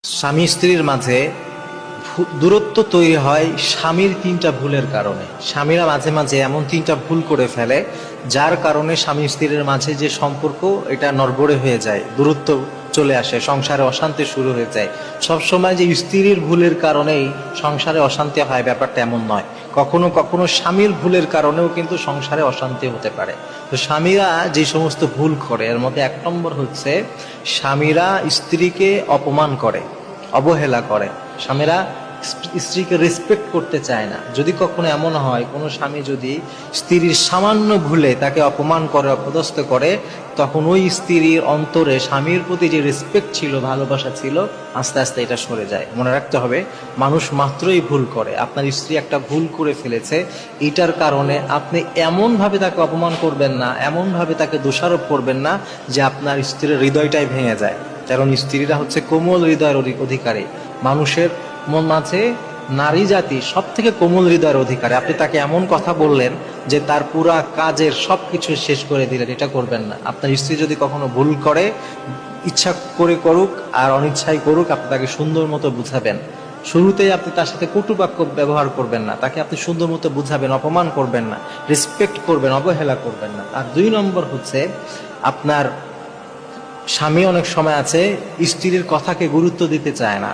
স্বামী স্ত্রীর মাঝে দূরত্ব তৈরি হয় স্বামীর তিনটা ভুলের কারণে। স্বামীরা মাঝে মাঝে এমন তিনটা ভুল করে ফেলে যার কারণে স্বামী স্ত্রীর মাঝে যে সম্পর্ক এটা নড়বড়ে হয়ে যায়, দূরত্ব চলে আসে, সংসারে অশান্তি শুরু হয়ে যায়। সবসময় যে স্ত্রীর ভুলের কারণেই সংসারে অশান্তি হয় ব্যাপারটা এমন নয়। কখনো কখনো স্বামীর ভুলের কারণেও কিন্তু সংসারে অশান্তি হতে পারে। তো স্বামীরা যে সমস্ত ভুল করে এর মধ্যে এক নম্বর হচ্ছে স্বামীরা স্ত্রীকে অপমান করে, অবহেলা করে। স্বামীরা স্ত্রীকে রেসপেক্ট করতে চায় না। যদি কখনো এমন হয় কোনো স্বামী যদি স্ত্রীর সামান্য ভুলে তাকে অপমান করে, অপদস্থ করে, তখন ওই স্ত্রীর অন্তরে স্বামীর প্রতি যে রেসপেক্ট ছিল, ভালোবাসা ছিল, আস্তে আস্তে এটা সরে যায়। মনে রাখতে হবে, মানুষ মাত্রই ভুল করে। আপনার স্ত্রী একটা ভুল করে ফেলেছে, এটার কারণে আপনি এমনভাবে তাকে অপমান করবেন না, এমনভাবে তাকে দোষারোপ করবেন না যে আপনার স্ত্রীর হৃদয়টাই ভেঙে যায়। কারণ স্ত্রীরা হচ্ছে কোমল হৃদয়ের অধিকারী। মানুষের মাঝে নারী জাতি সব থেকে কোমল হৃদয়ের অধিকারী। আপনি তাকে এমন কথা বললেন যে তার পুরা কাজের সবকিছু শেষ করে দিলেন, এটা করবেন না। আপনার স্ত্রী যদি কখনো ভুল করে, ইচ্ছা করে করুক আর অনিচ্ছায় করুক, আপনি তাকে সুন্দর মতো বুঝাবেন। শুরুতেই আপনি তার সাথে কটু বাক্য ব্যবহার করবেন না, তাকে আপনি সুন্দর মতো বুঝাবেন, অপমান করবেন না, রেসপেক্ট করবেন, অবহেলা করবেন না। আর 2 নম্বর হচ্ছে, আপনার স্বামী অনেক সময় আছে স্ত্রীর কথাকে গুরুত্ব দিতে চায় না।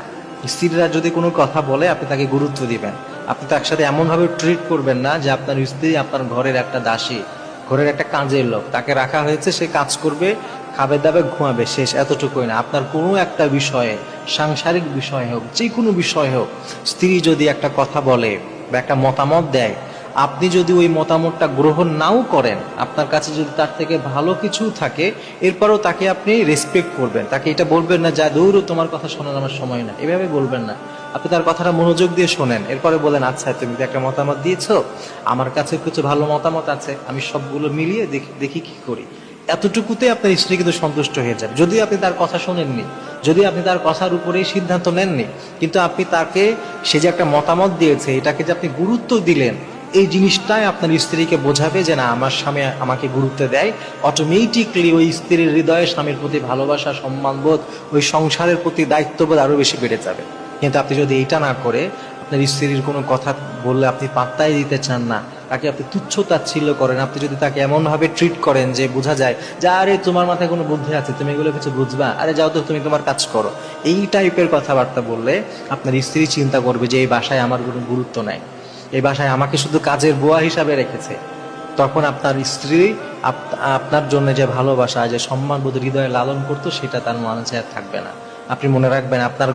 স্ত্রীরা যদি কোনো কথা বলে আপনি তাকে গুরুত্ব দিবেন। আপনি তার সাথে এমনভাবে ট্রিট করবেন না যে আপনার স্ত্রী আপনার ঘরের একটা দাসী, ঘরের একটা কাজের লোক। তাকে রাখা হয়েছে, সে কাজ করবে, খাবে দাবে, ঘুমাবে, শেষ। এতটুকুই না। আপনার কোনো একটা বিষয়ে, সাংসারিক বিষয় হোক, যে কোনো বিষয় হোক, স্ত্রী যদি একটা কথা বলে বা একটা মতামত দেয়, আপনি যদি ওই মতামতটা গ্রহণ নাও করেন, আপনার কাছে যদি তার থেকে ভালো কিছু থাকে, এরপরও তাকে আপনি রেসপেক্ট করবেন। তাকে এটা বলবেন না যা দৌড়, তোমার কথা শোনার আমার সময় না, এভাবে বলবেন না। আপনি তার কথাটা মনোযোগ দিয়ে শোনেন, এরপরে বলেন, আচ্ছা তুমি একটা মতামত দিয়েছো, আমার কাছে কিছু ভালো মতামত আছে, আমি সবগুলো মিলিয়ে দেখি কি করি। এতটুকুতে আপনার স্ত্রী কিন্তু সন্তুষ্ট হয়ে যাবে। যদি আপনি তার কথা শোনেননি, যদি আপনি তার কথার উপরেই সিদ্ধান্ত নেননি, কিন্তু আপনি তাকে, সে যে একটা মতামত দিয়েছে, এটাকে যে আপনি গুরুত্ব দিলেন, এই জিনিসটাই আপনার স্ত্রীকে বোঝাবে যে না, আমার স্বামী আমাকে গুরুত্ব দেয়। অটোমেটিকলি ওই স্ত্রীর হৃদয়ে স্বামীর প্রতি ভালোবাসা, সম্মানবোধ, ওই সংসারের প্রতি দায়িত্ববোধ আরো বেশি বেড়ে যাবে। কিন্তু আপনি যদি এইটা না করে, আপনার স্ত্রীর কোনো কথা বললে আপনি পাত্তাই দিতে চান না, তাকে আপনি তুচ্ছ তাচ্ছিল্য করেন, আপনি যদি তাকে এমনভাবে ট্রিট করেন যে বোঝা যায় যে আরে তোমার মাথায় কোনো বুদ্ধি আছে, তুমি এগুলো কিছু বুঝবা, আরে যাও তো, তুমি তোমার কাজ করো, এই টাইপের কথাবার্তা বললে আপনার স্ত্রী চিন্তা করবে যে এই বাসায় আমার কোনো গুরুত্ব নাই, এই বাসায় আমাকে শুধু কাজের বুয়া হিসাবে রেখেছে। তখন আপনার স্ত্রী আপনার জন্য যে ভালোবাসা, যে সম্মানবোধ হৃদয়ে লালন করতো, সেটা তার মনে থাকবে না। আপনি মনে রাখবেন, আপনার